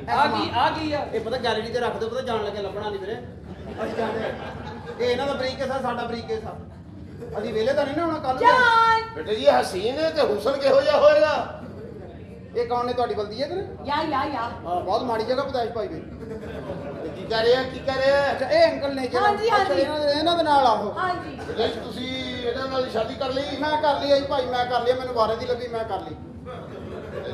ਆ ਕੀ ਆ ਇਹ ਪਤਾ ਗੈਲਰੀ ਤੇ ਰੱਖ ਦਿਓ, ਪਤਾ ਜਾਣ ਲੱਗੇ ਲੱਭਣਾ ਨਹੀਂ ਵੀਰੇ। ਅਸੀਂ ਜਾਂਦੇ ਇਹ ਇਹਨਾਂ ਦਾ ਬਰੀਕ ਕੇਸ ਆ, ਸਾਡਾ ਬਰੀਕ ਕੇਸ ਆ। ਅਸੀਂ ਵੇਲੇ ਤਾਂ ਨਹੀਂ ਨਾ ਹੋਣਾ ਕੱਲ। ਜਾਨ ਬੇਟੇ ਜੀ ਹਸੀਨ ਹੈ ਤੇ ਹੁਸਨ ਕਿਹੋ ਜਿਹਾ ਹੋਏਗਾ? ਇਹ ਕੌਣ ਨੇ ਤੁਹਾਡੀ ਬਲਦੀ ਹੈ ਕਿ ਯਾ ਹਾਂ ਬਹੁਤ ਮਾੜੀ ਜਗ੍ਹਾ ਪਤਾਇਸ਼ ਪਾਈ ਗਈ। ਤੇ ਕੀ ਕਰ ਰਿਹਾ ਕੀ ਕਰ ਰਿਹਾ? ਅੱਛਾ ਇਹ ਅੰਕਲ ਨੇ ਜਿਹੜਾ ਹਾਂਜੀ, ਹਾਂਜੀ। ਅੱਛਾ, ਇਹਨਾਂ ਦੇ ਨਾਲ ਆਹੋ। ਹਾਂਜੀ ਬੇਟੇ ਜੀ ਤੁਸੀਂ ਇਹਨਾਂ ਨਾਲ ਸ਼ਾਦੀ ਕਰ ਲਈ? ਮੈਂ ਕਰ ਲਈ ਆ ਜੀ ਭਾਈ, ਮੈਂ ਕਰ ਲਈ, ਮੈਨੂੰ ਵਾਰੇ ਦੀ ਲੱਗੀ, ਮੈਂ ਕਰ ਲਈ।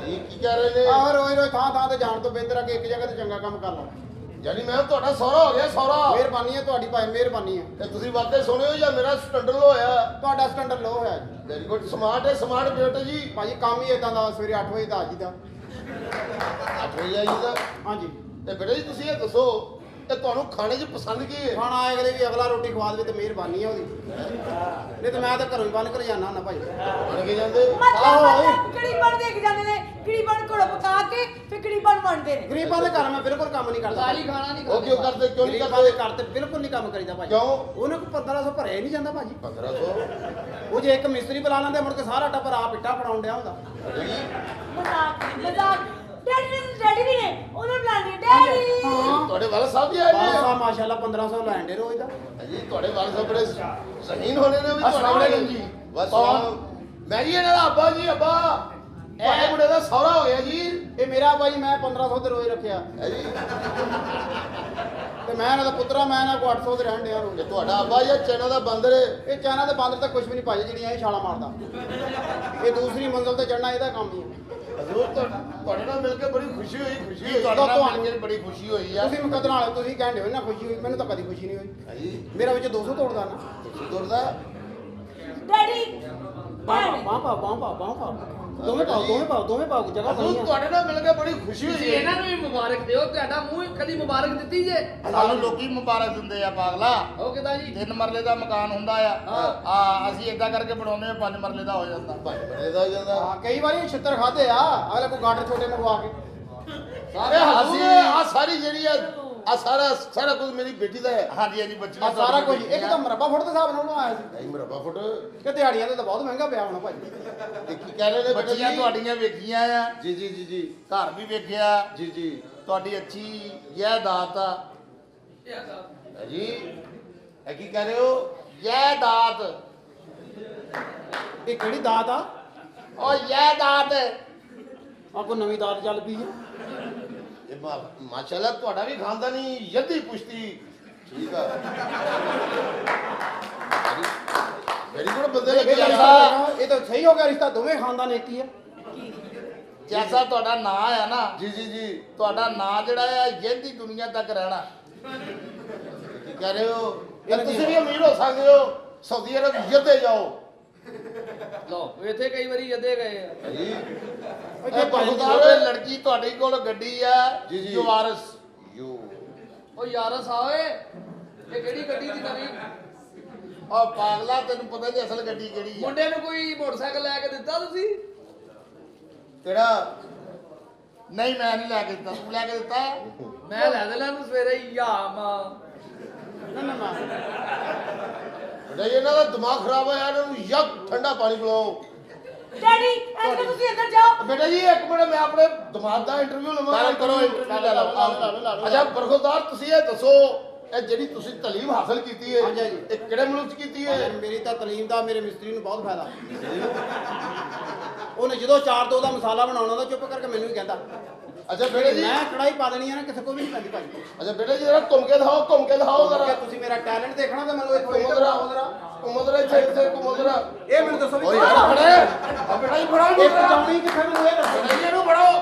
ਜੀ ਕੀ ਕਰ ਰਹੇ ਨੇ? ਆਹ ਰੋਜ਼ ਰੋਜ਼ ਥਾਂ ਥਾਂ ਤੇ ਜਾਣ ਤੋਂ ਬਿਹਤਰ ਆ ਕਿ ਇੱਕ ਜਗ੍ਹਾ ਤੇ ਚੰਗਾ ਕੰਮ ਕਰ ਲਓ। ਯਾਨੀ ਮੈਂ ਤੁਹਾਡਾ ਸਹੁਰਾ ਹੋ ਗਿਆ ਸਹੁਰਾ। ਮਿਹਰਬਾਨੀ ਹੈ ਤੁਹਾਡੀ ਭਾਈ, ਮਿਹਰਬਾਨੀ ਹੈ। ਤੇ ਤੁਸੀਂ ਵਾਕਈ ਸੋਹਣੇ ਹੋ ਜਾਂ ਮੇਰਾ ਸਟੈਂਡਰਡ ਹੋਇਆ? ਤੁਹਾਡਾ ਸਟੈਂਡਰਡ ਲੋ ਹੋਇਆ ਜੀ। ਵੈਰੀ ਗੁੱਡ, ਸਮਾਰਟ ਹੈ ਸਮਾਰਟ ਬੇਟੇ ਜੀ। ਭਾਜੀ ਕੰਮ ਹੀ ਇਦਾਂ ਦਾ, ਸਵੇਰੇ 8 ਵਜੇ ਦਾ ਆ ਜੀਦਾ। 8 ਵਜੇ ਆਈਦਾ। ਹਾਂਜੀ ਤੇ ਬੇਟੇ ਜੀ ਤੁਸੀਂ ਇਹ ਦੱਸੋ ਤੇ ਤੁਹਾਨੂੰ ਖਾਣੇ 'ਚ ਪਸੰਦ ਕੀ ਹੈ? ਖਾਣਾ ਆਏ ਕਦੇ ਵੀ ਅਗਲਾ ਰੋਟੀ ਖਵਾ ਦੇਵੇ ਤੇ ਮਿਹਰਬਾਨੀ ਹੈ ਉਹਦੀ, ਨਹੀਂ ਤੇ ਮੈਂ ਤਾਂ ਘਰੋਂ ਹੀ ਬੰਨ ਕਰ ਜਾਣਾ ਹੁੰਦਾ ਭਾਈ। ਬਣ ਕੇ ਜਾਂਦੇ? ਮਤਲਬ ਕਿਹੜੀ ਬਣ ਦੇਖ ਜਾਂਦੇ ਨੇ, ਕਿਹੜੀ ਬਣ ਕੋਲ ਪਕਾ ਕੇ ਫਿਰ ਕਿਹੜੀ ਬਣ ਬਣਦੇ ਨੇ। ਗਰੀਬਾਂ ਦੇ ਘਰ ਮੈਂ ਬਿਲਕੁਲ ਕੰਮ ਨਹੀਂ ਕਰਦਾ। ਸਾਲੀ ਖਾਣਾ ਨਹੀਂ ਉਹ ਕਿਉਂ ਕਰਦੇ ਕਿਉਂ ਨਹੀਂ ਗਰੀਬਾਂ ਦੇ ਕਰਦੇ? ਘਰ ਤੇ ਬਿਲਕੁਲ ਨਹੀਂ ਕੰਮ ਕਰੀਦਾ ਭਾਜੀ। ਕਿਉਂ? ਉਹਨਾਂ ਕੋਲ 1500 ਭਰਿਆ ਹੀ ਨਹੀਂ ਜਾਂਦਾ ਭਾਜੀ। 1500? ਉਹ ਜੇ ਇੱਕ ਮਿਸਤਰੀ ਬੁਲਾ ਲੈਂਦੇ ਮੁੜ ਕੇ ਸਾਰਾ ਟੱਬਰ ਆਪ ਇੱਟਾਂ ਫੜਾਉਣ ਡਿਆ ਹੁੰਦਾ। ਮਜ਼ਾਕ ਡੈਡੀ ਵੀ ਨੇ ਉਹਨਾਂ ਬੁਲਾਣੀ ਡੈਡੀ। ਤੁਹਾਡੇ ਵਾਲ ਸਾਹਿਬ ਜੀ ਆਏ ਨੇ? ਬਾਦਸ਼ਾਹ ਮਾਸ਼ਾਅੱਲਾ 1500 ਲੈਣ ਦੇ ਰੋਜ਼ ਦਾ। ਜੀ ਤੁਹਾਡੇ ਵਾਲ ਸਾਹਿਬ ਬੜੇ ਜ਼ਹੀਨ ਹੋਣੇ ਨੇ ਵੀ अस्सलाम वालेकुम ਜੀ। ਬਸ ਮੈਂ ਜੀ ਇਹਨਾਂ ਦਾ ਅੱਬਾ ਜੀ ਅੱਬਾ। ਤੁਹਾਡੇ ਮੁੰਡੇ ਦਾ ਸਹੁਰਾ ਹੋ ਗਿਆ ਜੀ। ਇਹ ਮੇਰਾ ਭਾਈ, ਮੈਂ 1500 ਤੇ ਰੋਜ਼ ਰੱਖਿਆ ਹੈ ਜੀ। ਤੇ ਮੈਂ ਇਹਨਾਂ ਦਾ ਪੁੱਤਰਾ, ਮੈਂ ਇਹਨਾਂ ਕੋ 800 ਤੇ ਰਹਿਣ ਡਿਆ ਰੋਜ਼। ਇਹ ਤੁਹਾਡਾ ਅੱਬਾ ਜਾਂ ਚੈਨਾ ਦਾ ਬਾਂਦਰ ਹੈ? ਇਹ ਚਾਈਨਾ ਦੇ ਬਾਂਦਰ ਤਾਂ ਕੁਝ ਵੀ ਨਹੀਂ ਭਾਜੀ, ਜਿਹੜੀਆਂ ਇਹ ਛਾਲਾਂ ਮਾਰਦਾ। ਇਹ ਦੂਸਰੀ ਮੰਜ਼ਲ ਤੇ ਚੜਨਾ ਇਹਦਾ ਕੰਮ ਹੀ ਹੈ। ਹਜ਼ੂਰ ਤੁਹਾਡੇ ਨਾਲ ਮਿਲ ਕੇ ਬੜੀ ਖੁਸ਼ੀ ਹੋਈ ਖੁਸ਼ੀ ਹੋਈ। ਤੁਹਾਡਾ ਤੁਹਾਡੇ ਨਾਲ ਮਿਲ ਕੇ ਬੜੀ ਖੁਸ਼ੀ ਹੋਈ ਆ। ਤੁਸੀਂ ਮੁਕੱਦਰ ਨਾਲ ਤੁਸੀਂ ਕਹਿੰਦੇ ਹੋ ਨਾ ਖੁਸ਼ੀ ਹੋਈ, ਮੈਨੂੰ ਤਾਂ ਕਦੀ ਖੁਸ਼ੀ ਨਹੀਂ ਹੋਈ। ਹੈ ਜੀ। ਮੇਰਾ ਵਿੱਚ 200 ਤੋੜਦਾ ਨਾ। ਤੁਸੀਂ ਤੁਰਦਾ? ਡੈਡੀ ਬਾਹ ਪਾ ਦੋਵੇਂ ਪਾਓ ਜਗ੍ਹਾ ਬਣੀ ਹਜ਼ੂਰ ਆ। ਤੁਹਾਡੇ ਨਾਲ ਮਿਲ ਕੇ ਬੜੀ ਖੁਸ਼ੀ ਤੁਸੀਂ ਹੋਈ। ਇਹਨਾਂ ਨੂੰ ਵੀ ਮੁਬਾਰਕ ਦਿਓ, ਤੁਹਾਡਾ ਮੂੰਹ ਕਦੀ ਮੁਬਾਰਕ ਦਿੱਤੀ ਜੇ? ਸਾਨੂੰ ਲੋਕੀ ਮੁਬਾਰਕ ਦਿੰਦੇ ਆ ਪਾਗਲਾ। ਉਹ ਕਿਦਾਂ ਜੀ? 3 ਮਰਲੇ ਦਾ ਮਕਾਨ ਹੁੰਦਾ ਆ ਅਸੀਂ ਏਦਾਂ ਕਰਕੇ ਬਣਾਉਂਦੇ ਆ 5 ਮਰਲੇ ਦਾ ਹੋ ਜਾਂਦਾ। ਭਾਈ ਬੜੇ ਦਾ ਜਾਂਦਾ। ਹਾਂ ਕਈ ਵਾਰੀ ਛਿੱਤਰ ਖਾਦੇ ਆ ਅਗਲੇ ਕੋ ਗਾਟਰ ਛੋਟੇ ਮੰਗਵਾ ਕੇ। ਸਾਰੇ ਹਜ਼ੂਰ ਆ ਸਾਰੀ ਜਿਹੜੀ ਆ ਸਾਰਾ ਕੁਝ ਮੇਰੀ ਬੇਟੀ ਦਾ ਹੈ। ਹਾਂਜੀ ਹਾਂਜੀ ਬੱਚੀਆਂ ਆ ਸਾਰਾ ਕੁਝ ਇੱਕ ਤਾਂ ਮਰਬਾ ਫੁੱਟ ਦੇ ਹਿਸਾਬ ਨਾਲ ਬਣਾਇਆ ਸੀ ਨਹੀਂ ਮਰਬਾ ਫੁੱਟ। ਕਿ ਦਿਹਾੜੀਆਂ ਤੇ ਤਾਂ ਬਹੁਤ ਮਹਿੰਗਾ ਪਿਆ ਹੋਣਾ ਭਾਜੀ। ਤੇ ਕੀ ਕਹਿ ਰਹੇ ਨੇ ਬੇਟੇ ਬੱਚੀਆਂ ਜੀ? ਤੁਹਾਡੀਆਂ ਵੇਖੀਆਂ ਆ, ਜੀ ਜੀ ਜੀ ਜੀ ਘਰ ਵੀ ਵੇਖਿਆ, ਜੀ ਜੀ। ਤੁਹਾਡੀ ਅੱਛੀ ਜਾਇਦਾਦ ਆ। ਹੈ ਜੀ ਇਹ ਕੀ ਕਹਿ ਰਹੇ ਹੋ? ਜਾਇਦਾਦ ਇਹ ਕਿਹੜੀ ਦਾਤ ਆ? ਉਹ ਜਾਇਦਾਦ ਆ ਕੋ ਨਵੀਂ ਦਾਤ ਚੱਲ ਪਈ ਹੈ। ਇਹ ਮਾਸ਼ਾਅੱਲਾ ਤੁਹਾਡਾ ਵੀ ਖਾਨਦਾਨੀ ਯੱਦੀ ਪੁਸ਼ਤੀ ਠੀਕ ਆ। ਵੈਰੀ ਗੁੱਡ ਬੰਦੇ ਲੱਗੇ ਇਹ ਯਾਰ। ਤਾਂ ਸਹੀ ਹੋ ਗਿਆ ਰਿਸ਼ਤਾ, ਦੋਵੇਂ ਖਾਨਦਾਨ ਇੱਕ ਹੀ ਆ। ਜੈਸਾ ਤੁਹਾਡਾ ਨਾਂ ਆ ਨਾ, ਜੀ ਜੀ ਜੀ। ਤੁਹਾਡਾ ਨਾਂ ਜਿਹੜਾ ਆ ਯਹਿੰਦੀ ਦੁਨੀਆ ਤੱਕ ਰਹਿਣਾ। ਕੀ ਕਹਿ ਰਹੇ ਹੋ? ਯਾਰ ਤੁਸੀਂ ਵੀ ਅਮੀਰ ਹੋ ਸਕਦੇ ਹੋ, ਸਾਊਦੀ ਅਰਬ ਯੱਦੇ ਜਾਓ। ਲਓ ਇੱਥੇ ਕਈ ਵਾਰੀ ਜਦੇ ਗਏ ਆ। ਹੈ ਜੀ ਇਹ ਬਹੁਤਾਰ ਲੜਕੀ ਤੁਹਾਡੇ ਕੋਲ ਗੱਡੀ ਆ ਜੀ, ਜੀ। ਜਵਾਰਸ। ਯੂ ਉਹ ਯਾਰਸ ਆਵੇ, ਇਹ ਕਿਹੜੀ ਗੱਡੀ ਦੀ ਨਵੀਂ? ਉਹ ਪਾਗਲਾ ਤੈਨੂੰ ਪਤਾ ਨਹੀਂ ਅਸਲ ਗੱਡੀ ਕਿਹੜੀ ਆ। ਮੁੰਡੇ ਨੂੰ ਕੋਈ ਮੋਟਰਸਾਈਕਲ ਲੈ ਕੇ ਦਿੱਤਾ ਤੁਸੀਂ? ਕਿਹੜਾ? ਨਹੀਂ ਮੈਂ ਨਹੀਂ ਲੈ ਕੇ ਦਿੱਤਾ, ਤੂੰ ਲੈ ਕੇ ਦਿੱਤਾ? ਮੈਂ ਲੈ ਦੇਣਾ ਨੂੰ ਸਵੇਰੇ ਹੀ ਯਾ ਮਾਂ। ਨਾ ਬੇਟਾ ਜੀ ਇਹਨਾਂ ਦਾ ਦਿਮਾਗ ਖਰਾਬ ਹੋਇਆ, ਇਹਨਾਂ ਨੂੰ ਯਕ ਠੰਡਾ ਪਾਣੀ ਪਿਲਾਓ। ਡੈਡੀ ਐਸੇ ਤੁਸੀਂ ਅੰਦਰ ਜਾਓ। ਬੇਟਾ ਜੀ ਇੱਕ ਮਿੰਟ ਮੈਂ ਆਪਣੇ ਦਿਮਾਗ ਦਾ ਇੰਟਰਵਿਊ ਲਵਾਂਗਾ। ਕਰੋ interview ਲੈ ਲਓ। ਅੱਛਾ ਬਰਖੁਰਦਾਰ ਤੁਸੀਂ ਇਹ ਦੱਸੋ ਇਹ ਜਿਹੜੀ ਤੁਸੀਂ ਤਾਲੀਮ ਹਾਸਲ ਕੀਤੀ ਹੈ ਹਾਂਜੀ, ਹਾਂਜੀ। ਇਹ ਕਿਹੜੇ ਮੁਲਕ 'ਚ ਕੀਤੀ ਹੈ? ਮੇਰੀ ਤਾਂ ਤਾਲੀਮ ਦਾ ਮੇਰੇ ਮਿਸਤਰੀ ਨੂੰ ਬਹੁਤ ਫਾਇਦਾ। ਉਹਨੇ ਜਦੋਂ 4-2 ਦਾ ਮਸਾਲਾ ਬਣਾਉਣਾ ਤਾਂ ਚੁੱਪ ਕਰਕੇ ਮੈਨੂੰ ਹੀ ਕਹਿੰਦਾ। ਅੱਛਾ ਬੇਟੇ ਜੀ ਮੈਂ ਕੜਾਈ ਪਾ ਦੇਣੀ ਆ ਨਾ, ਕਿਸੇ ਕੋ ਵੀ ਨਹੀਂ ਪੈਂਦੀ ਭਾਜੀ। ਅੱਛਾ ਬੇਟੇ ਜੀ ਜਰਾ ਘੁੰਮ ਕੇ ਦਿਖਾਓ ਜੇ ਜਰਾ। ਤੁਸੀਂ ਮੇਰਾ ਟੈਲੈਂਟ ਦੇਖਣਾ ਤਾਂ ਮੈਨੂੰ ਇੱਥੋਂ ਕੁਮਦਰਾ ਇੱਥੇ ਕੁਮਦਰਾ। ਇਹ ਮੈਨੂੰ ਦੱਸੋ ਵੀ ਓਏ ਯਾਰ ਫੜੇ ਆ ਬੇਟਾ ਜੀ ਫੜਾ ਇਹ ਪਹੁੰਚਾਉਣੀ ਕਿੱਥੇ ਮੈਨੂੰ ਇਹ ਦੱਸੋ। ਬੇਟਾ ਜੀ ਇਹਨੂੰ ਫੜਾਓ।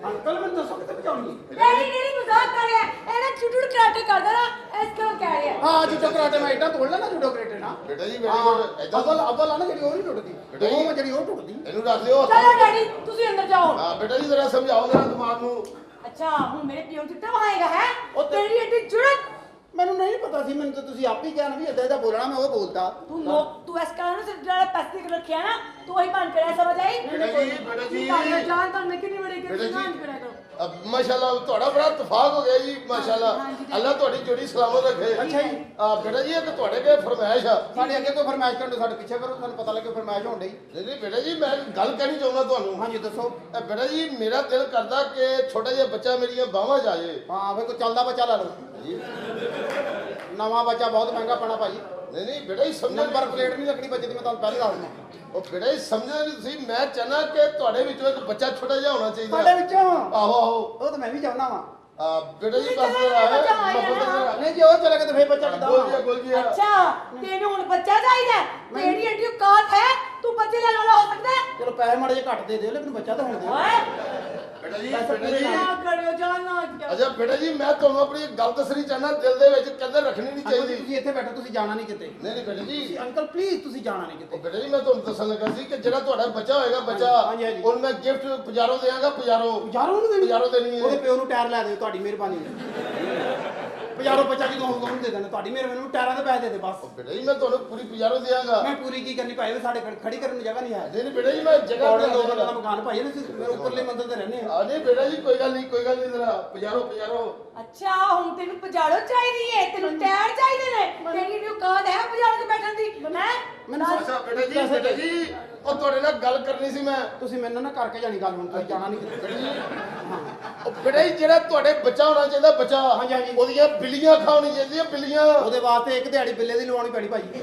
ਅੰਕਲ ਮੈਨੂੰ ਦੱਸੋ ਕਿੱਥੇ ਪਹੁੰਚਾਉਣੀ? ਡੈਡੀ ਮਜ਼ਾਕ ਕਰ ਰਿਹਾ ਇਹ ਨਾ ਛੁੱਟੂ ਕਰਾਟੇ ਕਰਦਾ ਨਾ ਇਸ ਤੋਂ ਕਹਿ ਰਿਹਾ। ਹਾਂ ਜੂਡੋ ਕਰਾਟੇ ਮੈਂ ਇੱਟਾਂ ਤੋੜ ਲੈਣਾ ਜੂਡੋ ਕਰਾਟੇ ਨਾ। ਬੇਟਾ ਜੀ ਵੈਰੀ ਗੁੱਡ ਏਦਾਂ ਅਵਲ ਆ ਨਾ ਜਿਹੜੀ ਉਹ ਨਹੀਂ ਟੁੱਟਦੀ, ਬੇਟਾ ਜੀ। ਉਹ ਜਿਹੜੀ ਉਹ ਟੁੱਟਦੀ। ਇਹਨੂੰ ਰੱਖ ਲਿਓ। ਚਲੋ ਡੈਡੀ ਤੁਸੀਂ ਅੰਦਰ ਜਾਓ। ਹਾਂ ਬੇਟਾ ਜੀ ਜਰਾ ਸਮਝਾਓ ਜਰਾ ਦਿਮਾਗ ਨੂੰ। ਅੱਛਾ ਹੁਣ ਮੇਰੇ ਪਿਓ ਚਿੱਟਾ ਵਹਾਏਗਾ ਹੈ ਉਹ ਤੇਰੀ ਐਡੀ ਜੁਰਤ। ਮੈਨੂੰ ਨਹੀਂ ਪਤਾ ਸੀ, ਮੈਨੂੰ ਤਾਂ ਤੁਸੀਂ ਆਪ ਹੀ ਕਿਹਾ ਨਾ ਵੀ ਏਦਾਂ ਏਦਾਂ ਬੋਲਣਾ, ਮੈਂ ਉਹ ਬੋਲਦਾ। ਤੂੰ ਇਸ ਕਾਰਨ ਸਿਰ ਜਿਹੜਾ ਪੈਸੇ ਰੱਖਿਆ ਨਾ ਤੂੰ ਹੀ ਬਣ ਕੇ ਸਮਝ ਆਈ। ਬੇਟਾ ਜੀ ਜਾਨ ਤਾਂ ਨਿੱਕੀ ਨਹੀਂ ਬੜੀ ਬੇਟਾ ਕਿ ਜੀ। ਜਾਨ ਕਰਿਆ ਕਰੋ। ਮਾਸ਼ਾਅੱਲਾ ਤੁਹਾਡਾ ਬੜਾ ਇਤਫਾਕ ਹੋ ਗਿਆ ਜੀ ਮਾਸ਼ਾਅੱਲਾ। ਹਾਂਜੀ। ਅੱਲਾ ਤੁਹਾਡੀ ਜੋੜੀ ਸਲਾਮਤ ਰੱਖੇ। ਅੱਛਾ ਜੀ। ਬੇਟਾ ਜੀ ਇੱਕ ਤੁਹਾਡੇ ਕੋਲ ਫਰਮਾਇਸ਼ ਆ। ਸਾਡੇ ਅੱਗੇ ਕੋਈ ਫਰਮਾਇਸ਼ ਕਰਨ ਸਾਡੇ ਪਿੱਛੇ ਕਰੋ, ਸਾਨੂੰ ਪਤਾ ਲੱਗੇ ਫਰਮਾਇਸ਼ ਹੋਣ ਡਈ। ਨਹੀਂ ਬੇਟਾ ਜੀ ਮੈਂ ਗੱਲ ਕਹਿਣੀ ਚਾਹੁੰਦਾ ਤੁਹਾਨੂੰ। ਹਾਂਜੀ ਦੱਸੋ। ਬੇਟਾ ਜੀ ਮੇਰਾ ਦਿਲ ਕਰਦਾ ਕਿ ਛੋਟਾ ਜਿਹਾ ਬੱਚਾ ਮੇਰੀਆਂ ਬਾਹਾਂ 'ਚ ਆ ਜਾਏ। ਹਾਂ ਫਿਰ ਕੋਈ ਚੱਲਦਾ ਬੱਚਾ ਲੈ ਲਓ। ਨਵਾਂ ਬੱਚਾ ਬਹੁਤ ਮਹਿੰਗਾ ਪੈਣਾ ਭਾਜੀ। ਨਹੀਂ ਬੇਟਾ ਜੀ ਸਮਝੋ ਨੰਬਰ ਪਲੇਟ ਨਹੀਂ ਲੱਗਣੀ ਬੱਚੇ ਦੀ, ਮੈਂ ਤੁਹਾਨੂੰ ਪਹਿਲੇ ਦੱਸ ਦਿੰਦਾ। ਉਹ ਬੇਟਾ ਜੀ ਸਮਝਦੇ ਨਹੀਂ ਤੁਸੀਂ। ਮੈਂ ਚਾਹਨਾ ਕਿ ਤੁਹਾਡੇ ਵਿੱਚੋਂ ਇੱਕ ਬੱਚਾ ਛੋਟਾ ਜਿਹਾ ਹੋਣਾ ਚਾਹੀਦਾ। ਸਾਡੇ ਵਿੱਚੋਂ ਆਹੋ ਆਹੋ। ਉਹ ਤਾਂ ਮੈਂ ਵੀ ਚਾਹੁੰਦਾ ਵਾਂ। ਬੇਟਾ ਜੀ ਤੁਸੀਂ ਬਸ ਚਲੋ ਹੈ ਬੱਚਾ ਆਇਆ ਨਾ। ਨਹੀਂ ਜੇ ਉਹ ਚਲੇ ਗਏ ਤਾਂ ਫੇਰ ਬੱਚਾ ਕਿੱਦਾਂ ਗੋਲ ਹੋਣਾ? ਗੋਲ ਜੀ ਅੱਛਾ ਤੈਨੂੰ ਹੁਣ ਬੱਚਾ ਚਾਹੀਦਾ ਹੈ? ਤੇਰੀ ਐਡੀ ਔਕਾਤ ਹੈ ਤੂੰ ਬੱਚੇ ਲੈਣ ਵਾਲਾ ਹੋ ਸਕਦਾ ਹੈ? ਚਲੋ ਪੈਸੇ ਮਾੜੇ ਜਿਹੇ ਘੱਟ ਦੇ ਦਿਓ, ਲੇਕਿਨ ਬੱਚਾ ਤਾਂ ਹੋਣ ਦਿਓ। ਓਏ ਬੇਟਾ ਜੀ ਪੈਸੇ ਬੇਟਾ ਪੂਰੇ ਜੀ ਨਾ ਕਰਿਓ ਜਾਨਾ ਕਿਉਂ? ਅੱਛਾ ਬੇਟਾ ਜੀ ਮੈਂ ਤੁਹਾਨੂੰ ਆਪਣੀ ਇੱਕ ਗੱਲ ਦੱਸਣੀ ਚਾਹਨਾ, ਦਿਲ ਦੇ ਵਿੱਚ ਕਦਰ ਰੱਖਣੀ ਨਹੀਂ ਅੰਕਲ ਜੀ, ਚਾਹੀਦੀ। ਤੁਸੀਂ ਇੱਥੇ ਬੈਠੋ, ਤੁਸੀਂ ਜਾਣਾ ਨਹੀਂ ਕਿਤੇ। ਨਹੀਂ ਬੇਟਾ ਜੀ। ਤੁਸੀਂ ਅੰਕਲ ਪਲੀਜ਼ ਤੁਸੀਂ ਜਾਣਾ ਨਹੀਂ ਕਿਤੇ। ਬੇਟਾ ਜੀ ਮੈਂ ਤੁਹਾਨੂੰ ਦੱਸਣ ਲੱਗਾ ਸੀ ਕਿ ਜਿਹੜਾ ਤੁਹਾਡਾ ਬੱਚਾ ਹੋਏਗਾ ਬੱਚਾ ਹਾਂਜੀ, ਹਾਂਜੀ। ਉਹਨੂੰ ਮੈਂ ਗਿਫਟ ਪਜਾਰੋ ਦੇਵਾਂਗਾ। ਪਜਾਰੋ ਪਜਾਰੋ ਨੂੰ ਦੇਣੀ? ਪਜਾਰੋ ਦੇਣੀ ਉਹਦੇ ਹੈ। ਪਿਓ ਨੂੰ ਟਾਇਰ ਲੈ ਦਿਓ, ਤੁਹਾਡੀ ਮਿਹਰਬਾਨੀ ਪਜਾਰੋ ਬੱਚਾ ਜਦੋਂ ਹੋਊਗਾ ਉਹਨੂੰ ਦੇ ਦੇਣਾ, ਤੁਹਾਡੀ ਮਿਹਰਬਾਨੀ ਨੂੰ ਟਾਇਰਾਂ ਦੇ ਪੈਸੇ ਦੇ ਦੇ ਬਸ। ਬੇਟਾ ਜੀ ਮੈਂ ਤੁਹਾਨੂੰ ਪੂਰੀ ਪਜਾਰੋ ਦੇਵਾਂਗਾ। ਮੈਂ ਪੂਰੀ ਕੀ ਕਰਨੀ ਭਾਈ, ਸਾਡੇ ਖੜੀ ਕਰਨ ਨੂੰ ਜਗ੍ਹਾ ਨਹੀਂ ਹੈ। ਨਹੀਂ ਬੇਟਾ ਜੀ ਮੈਂ ਜਗ੍ਹਾ ਔੜੇ ਬਣਾ ਦੋ ਬੰਦਾ ਦੇਵਾਂਗਾ। ਮਕਾਨ ਭਾਈ, ਅਸੀਂ ਉੱਪਰਲੇ ਮੰਜ਼ਿਲ ਤੇ ਰਹਿੰਦੇ ਹਾਂ। ਨਹੀਂ ਬੇਟਾ ਜੀ ਕੋਈ ਗੱਲ ਨਹੀਂ ਜਰਾ ਪਜਾਰੋ ਪਜਾਰੋ। ਅੱਛਾ ਹੁਣ ਤੈਨੂੰ ਪਜਾੜੋ ਚਾਹੀਦੀ ਹੈ, ਤੈਨੂੰ ਟਾਇਰ ਚਾਹੀਦੇ ਨੇ। ਤੇਰੀ ਐਡੀ ਔਕਾਤ ਹੈ ਪਜਾੜੋ ਤੇ ਬੈਠਣ ਦੀ ਹੈ? ਮੈਨੂੰ ਅੱਛਾ ਬੇਟਾ ਜੀ ਉਹ ਤੁਹਾਡੇ ਨਾਲ ਗੱਲ ਕਰਨੀ ਸੀ ਮੈਂ। ਤੁਸੀਂ ਮੈਨੂੰ ਨਾ ਕਰਕੇ ਜਾਣੀ ਗੱਲ, ਹੁਣ ਤੁਸੀਂ ਜਾਣਾ ਨਹੀਂ ਕਿਤੇ। ਉਹ ਬੇਟਾ ਜੀ ਜਿਹੜਾ ਤੁਹਾਡੇ ਬੱਚਾ ਹੋਣਾ ਚਾਹੀਦਾ ਬੱਚਾ, ਹਾਂਜੀ, ਹਾਂਜੀ। ਉਹਦੀਆਂ ਬਿੱਲੀਆਂ ਖਾਣੀ ਚਾਹੀਦੀਆਂ ਬਿੱਲੀਆਂ। ਉਹਦੇ ਵਾਸਤੇ ਇੱਕ ਦਿਹਾੜੀ ਬਿੱਲੇ ਦੀ ਲਵਾਉਣੀ ਪੈਣੀ ਭਾਜੀ।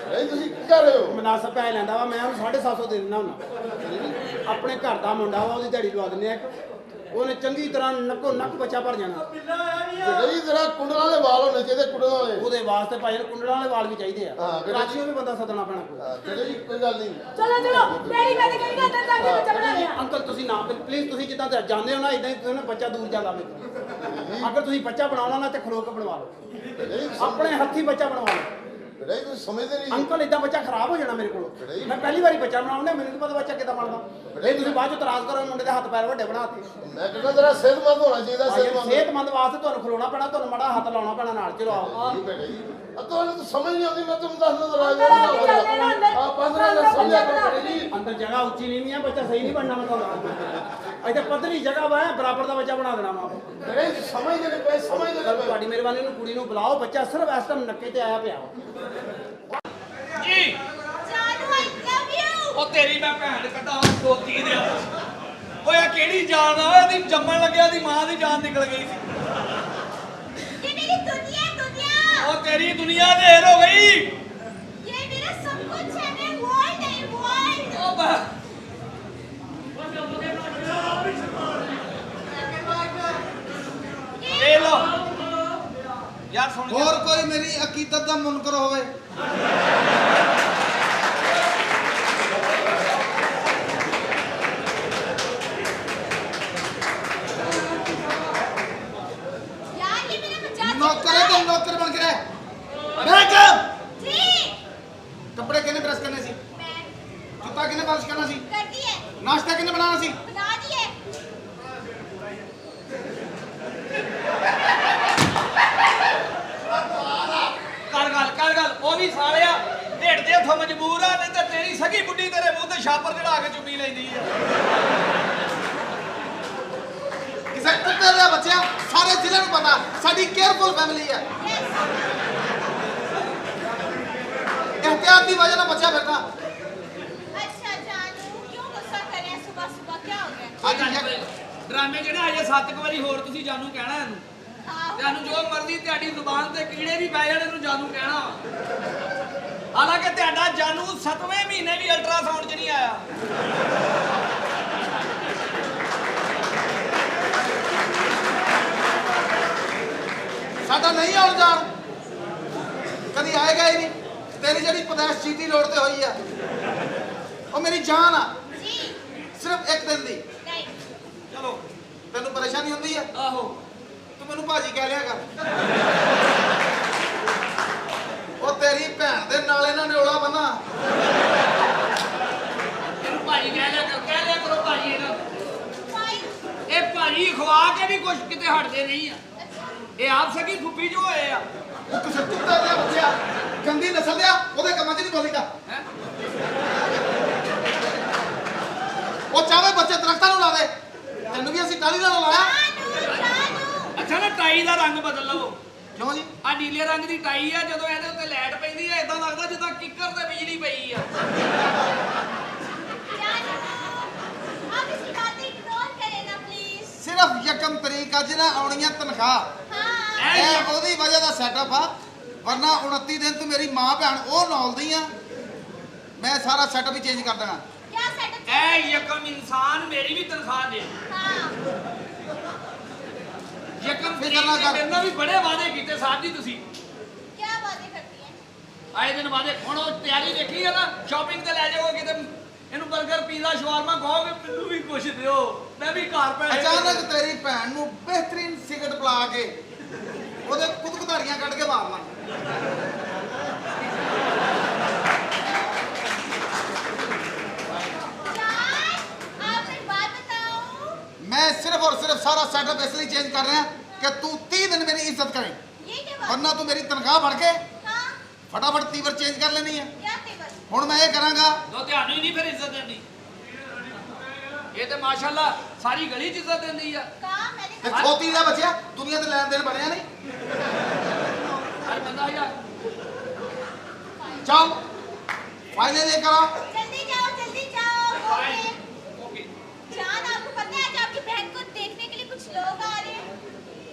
ਨਹੀਂ ਤੁਸੀਂ ਕੀ ਕਰ ਰਹੇ ਹੋ? ਮਨਾਸਬ ਪੈਸੇ ਲੈਂਦਾ ਵਾ, ਮੈਂ ਉਹਨੂੰ 750 ਦੇ ਦਿੰਦਾ ਹੁੰਦਾ। ਆਪਣੇ ਘਰ ਦਾ ਮੁੰਡਾ ਵਾ, ਉਹਦੀ ਦਿਹਾੜੀ ਲਵਾ ਦਿੰਦੇ ਆ ਇੱਕ। ਉਹਨੇ ਚੰਗੀ ਤਰ੍ਹਾਂ ਨੱਕੋ ਨੱਕ ਬੱਚਾ ਭਰ ਜਾਣਾ। ਬੇਟਾ ਜੀ ਜਰਾ ਕੁੰਡਲਾਂ ਵਾਲੇ ਵਾਲ ਹੋਣੇ ਚਾਹੀਦੇ, ਕੁੰਡਲਾਂ ਵਾਲੇ। ਉਹਦੇ ਵਾਸਤੇ ਭਾਈ ਕੁੰਡਲਾਂ ਵਾਲੇ ਵਾਲ ਵੀ ਚਾਹੀਦੇ ਆ। ਹਾਂ, ਬਿਲਕੁਲ। ਕਰਾਚੀਓ ਵੀ ਬੰਦਾ ਸੱਦਣਾ ਪੈਣਾ ਕੋਈ। ਬੇਟਾ ਜੀ ਕੋਈ ਗੱਲ ਨਹੀਂ। ਚਲੋ ਤੇਰੀ ਗੱਲ ਕਰੀ ਅੰਦਰ ਜਾ ਕੇ ਬੱਚਾ ਬਣਾ ਲਿਆ। ਅੰਕਲ ਤੁਸੀਂ ਨਾ ਪਲੀਜ਼, ਤੁਸੀਂ ਜਿੱਦਾਂ ਤੇ ਜਾਂਦੇ ਹੋ ਨਾ ਇਦਾਂ ਹੀ ਤੁਸੀਂ ਨਾ ਬੱਚਾ ਦੂਰ ਜਾਂਦਾ ਮੇਰੇ। ਅਗਰ ਤੁਸੀਂ ਬੱਚਾ ਬਣਾਉਣਾ ਨਾ ਤੇ ਖਲੋ ਕੇ ਬਣਵਾ ਲਓ, ਬੇਟਾ ਜੀ ਆਪਣੇ ਹੱਥੀ ਬੱਚਾ ਬਣਵਾ ਲਓ। ਬੇਟਾ ਜੀ ਤੁਸੀਂ ਸਮਝਦੇ ਨਹੀਂ। ਅੰਕਲ ਇਦਾਂ ਬੱਚਾ ਖਰਾਬ ਹੋ ਜਾਣਾ ਮੇਰੇ ਕੋਲ। ਮੈਂ ਪਹਿਲੀ ਵਾਰੀ ਬੱਚਾ ਬਣਾਉਂਦਾ, ਮੈਨੂੰ ਨਹੀਂ ਪਤਾ ਬੱਚਾ ਕਿੱਦਾਂ ਬਣਦਾ। ਇਹ ਤੁਸੀਂ ਬਾਅਦ ਚ ਇਤਰਾਜ਼ ਕਰੋ ਮੁੰਡੇ ਦੇ ਹੱਥ ਪੈਰ ਵੱਡੇ ਬਣਾਤੇ। ਮੈਂ ਕਹਿੰਦਾ ਜਰਾ ਸਿਹਤਮੰਦ ਹੋਣਾ ਚਾਹੀਦਾ। ਸਿਹਤਮੰਦ ਵਾਸਤੇ ਤੁਹਾਨੂੰ ਖਲੋਣਾ ਪੈਣਾ, ਤੁਹਾਨੂੰ ਮਾੜਾ ਹੱਥ ਲਾਉਣਾ ਪੈਣਾ ਨਾਲ। ਚਲੋ ਆਓ। ਜੀ ਬੇਟਾ ਜੀ ਤੁਹਾਨੂੰ ਤਾਂ ਸਮਝ ਨਹੀਂ ਆਉਂਦੀ। ਮੈਂ ਤੁਹਾਨੂੰ ਦੱਸਦਾ ਜਰਾ ਅੰਦਰ ਆ ਕੇ ਚੱਲਦੇ ਨਾ ਅੰਦਰ। ਆ 15 ਦਾ ਸਮਝਿਆ ਕਰੋ ਬੇਟਾ ਜੀ। ਅੰਦਰ ਜਗ੍ਹਾ ਉੱਚੀ ਨਹੀਂ ਆ, ਬੱਚਾ ਸਹੀ ਨਹੀਂ ਬਣਨਾ। ਮੈਂ ਤੁਹਾਨੂੰ ਇੱਥੇ ਪੱਧਰੀ ਜਗ੍ਹਾ ਵਾ, ਬਰਾਬਰ ਦਾ ਬੱਚਾ ਬਣਾ ਦੇਣਾ ਵਾ। ਬੇਟਾ ਜੀ ਸਮਝਦੇ ਨਹੀਂ ਪਏ, ਸਮਝਦੇ ਨਹੀਂ ਪਏ। ਤੁਹਾਡੀ ਮਿਹਰਬਾਨੀ ਨੂੰ ਕੁੜੀ ਨੂੰ ਬੁਲਾਓ, ਬੱਚਾ ਸਿਰਫ ਇਸ ਟਾਈਮ ਨੱਕੇ ਤੇ ਆਇਆ ਪਿਆ ਵਾ। ਜੀ ਜਾਨੂ ਆਈ ਲਵ ਯੂ। ਉਹ ਤੇਰੀ ਮੈਂ ਭੈਣ ਕੱਢਾਂ ਦੋਤੀ ਦੇ ਓਏ ਆ ਕਿਹੜੀ ਜਾਨ ਆ? ਇਹਦੀ ਜੰਮਣ ਲੱਗਿਆ ਦੀ ਮਾਂ ਦੀ ਜਾਨ ਨਿਕਲ ਗਈ ਸੀ। ये मेरी दुनिया ਉਹ ਤੇਰੀ ਦੁਨੀਆ ਢੇਰ ਹੋ ਗਈ। ये मेरा सब कुछ है। मैं वर्ल्ड है वर्ल्ड। ਉਹ ਬਾ ਇਹ ਲੋ ਯਾਰ ਸੁਣ ਹੋਰ ਕੋਈ ਮੇਰੀ ਅਕੀਦਤ ਦਾ ਮੁਨਕਰ ਹੋਵੇ? यार ये मेरा मजाक नौकर है तो नौकर बन के रह। जी कपड़े किने प्रेस करने सी? मैं जूता किने पॉलिश करना सी? कर दिए नाश्ता किने बनाना सी? बना दिए। ਕਰ ਗੱਲ ਉਹ ਵੀ ਸਾਲਿਆ ਢਿੱਡ ਦੇ ਹੱਥੋਂ ਮਜਬੂਰ ਆ, ਨਹੀਂ ਤੇ ਤੇਰੀ ਸਗੀ ਬੁੱਢੀ ਤੇਰੇ ਮੂੰਹ ਤੇ ਛਾਪਰ ਚੜਾ ਕੇ ਚੁੰਮੀ ਲੈਂਦੀ ਆ। ਕਿਸੇ ਕੁੱਤੇ ਦੇ ਬੱਚਿਆਂ ਸਾਰੇ ਜ਼ਿਲ੍ਹੇ ਨੂੰ ਪਤਾ ਸਾਡੀ ਕੇਅਰਫੁਲ ਫੈਮਿਲੀ ਹੈ। एहतियात की वजह ना बचा फिरना। अच्छा जानू क्यों गुस्सा कर रहे हैं सुबह सुबह? क्या हो गया? आज ਡਰਾਮੇ ਜਿਹੜਾ ਅਜੇ 7 ਵਾਰੀ ਹੋਰ ਤੁਸੀਂ ਜਾਨੂ ਕਹਿਣਾ ਇਹਨੂੰ। हाँ ਤੁਹਾਨੂੰ ਜੋ ਮਰਜ਼ੀ ਤੁਹਾਡੀ ਜ਼ੁਬਾਨ ਤੇ ਕੀੜੇ ਵੀ ਪੈ ਜਾਣ ਇਹਨੂੰ ਜਾਨੂ ਕਹਿਣਾ। ਹਾਲਾਂਕਿ ਤੁਹਾਡਾ ਜਾਨੂ 7ਵੇਂ ਮਹੀਨੇ ਵੀ ਅਲਟਰਾਸਾਊਂਡ 'ਚ ਨਹੀਂ ਆਇਆ। साडा नहीं आउण जान कदी आएगा ही नहीं। तेरी जड़ी पदैश चीटी रोड ते होई है ओ मेरी जान आ जी सिर्फ एक दिन दी। नहीं चलो तेनू परेशानी हुंदी है ਆਹੋ तू मैनू भाजी कह लिया कर। ओ तेरी भैन दे नाल इन्हां ने औला बन्ना। ਇਹਨੂੰ ਭਾਜੀ ਕਹਿ ਲਿਆ ਕਰੋ ਭਾਜੀ ਇਹਨਾਂ भाई ਇਹ ਭਾਜੀ ਖਵਾ ਕੇ ਵੀ ਕੁਛ ਕਿਤੇ ਹਟਦੇ ਨਹੀਂ ਆ। ਇਹ ਆਪ ਸਕੀ ਫੁੱਫੀ ਜੋ ਹੋਏ ਆ। ਉਹ ਕਿਸੇ ਕੁੱਤੇ ਦੇ ਬੱਚਿਆ ਗੰਦੀ ਨਸਲ ਦਿਆ ਉਹਦੇ ਕੰਮਾਂ 'ਚ ਨਹੀਂ ਬੋਲੀਦਾ। ਹੈਂ? ਉੱਥੇ ਦਰਖਤਾਂ ਨੂੰ ਲਾ ਦੇ ਤੈਨੂੰ ਵੀ ਅਸੀਂ ਟਾਲੀ ਨਾਲ ਲਾਇਆ ਜਾਨੂ ਅੱਛਾ ਨਾ ਟਾਈ ਦਾ ਰੰਗ ਬਦਲ ਲਵੋ ਕਿਉਂ ਜੀ ਆ ਨੀਲੇ ਰੰਗ ਦੀ ਟਾਈ ਆ ਜਦੋਂ ਇਹਦੇ ਉੱਤੇ ਲਾਈਟ ਪੈਂਦੀ ਆ ਇਦਾਂ ਲੱਗਦਾ ਜਿੱਦਾਂ ਕਿੱਕਰ ਤੇ ਬਿਜਲੀ ਪਈ ਆ ਜਾਨੂ आप इसकी बातें इग्नोर करें ना प्लीज ਸਿਰਫ ਯਕਮ ਤਰੀਕ ਅੱਜ ਨਾ ਆਉਣੀਆਂ ਤਨਖਾਹ हाँ ਇਹ ਉਹਦੀ ਵਜ੍ਹਾ ਦਾ ਸੈਟਅਪ ਆ ਵਰਨਾ 29 ਦਿਨ ਤੋਂ ਮੇਰੀ ਮਾਂ ਭੈਣ ਉਹ ਨੌਲਦੀ ਆ ਮੈਂ ਸਾਰਾ ਸੈਟਅਪ ਹੀ ਚੇਂਜ ਕਰ ਦੇਣਾ क्या सेटअप ਐ ਯਕਮ ਇਨਸਾਨ ਮੇਰੀ ਵੀ ਤਨਖਾਹ ਦੇ हाँ ਯਕਮ ਫਿਰ ਤਰੀਕ ਗੱਲਾਂ ਤੇ ਕਰ। ਮੇਰੇ ਨਾਲ ਵੀ ਬੜੇ ਵਾਅਦੇ ਕੀਤੇ ਸਾਹਿਬ ਜੀ ਤੁਸੀਂ क्या बातें करती है ਆਏ ਦਿਨ ਵਾਅਦੇ ਹੁਣ ਉਹ ਤਿਆਰੀ ਦੇਖੀ ਆ ਨਾ ਸ਼ਾਪਿੰਗ ਤੇ ਲੈ ਜਾਓਗੇ ਕਿਤੇ ਇਹਨੂੰ 버ਗਰ ਪੀਜ਼ਾ ਸ਼ਵਾਰਮਾ ਕਹੋਗੇ ਮੈਨੂੰ ਵੀ ਕੁਛ ਦਿਓ ਮੈਂ ਵੀ ਘਰ ਪੈ ਅਚਾਨਕ ਤੇਰੀ ਭੈਣ ਨੂੰ ਬਿਹਤਰੀਨ ਸਿਗਰਟ ਪਿਲਾ ਕੇ ਉਹਦੇ ਖੁਦ ਘਧਾੜੀਆਂ ਕੱਢ ਕੇ ਮਾਰਨਾ यार आप एक बात बताओ मैं सिर्फ और सिर्फ सारा सेटअप इसलिए चेंज कर रहे हैं कि तू 30 दिन मेरी इज्जत करे ये क्या बात वरना तू मेरी तनख्वाह बढ़ के हाँ फटाफट तीवर चेंज कर लेनी है क्या तेवर ਹੁਣ ਮੈਂ ਇਹ ਕਰਾਂਗਾ ਲੋ ਤੁਹਾਨੂੰ ਹੀ ਨਹੀਂ ਫਿਰ ਇੱਜ਼ਤ ਦਿੰਦੀ ਇਹ ਤੇ ਮਾਸ਼ਾਅੱਲਾ ਸਾਰੀ ਗਲੀ 'ਚ ਇੱਜ਼ਤ ਦਿੰਦੀ ਆ कहा मैंने ਤੇ ਖੋਤੀ ਦਾ ਬੱਚਿਆ ਦੁਨੀਆ ਤੇ ਲੈਣ ਦੇਣ ਬਣਿਆ ਨਹੀਂ ਹਰ ਬੰਦਾ ਯਾਰ जाओ फाइलें लेकर आओ जल्दी जाओ ओके ਓਕੇ जान आपको पता है आज आपकी बहन को देखने के लिए कुछ लोग आ रहे हैं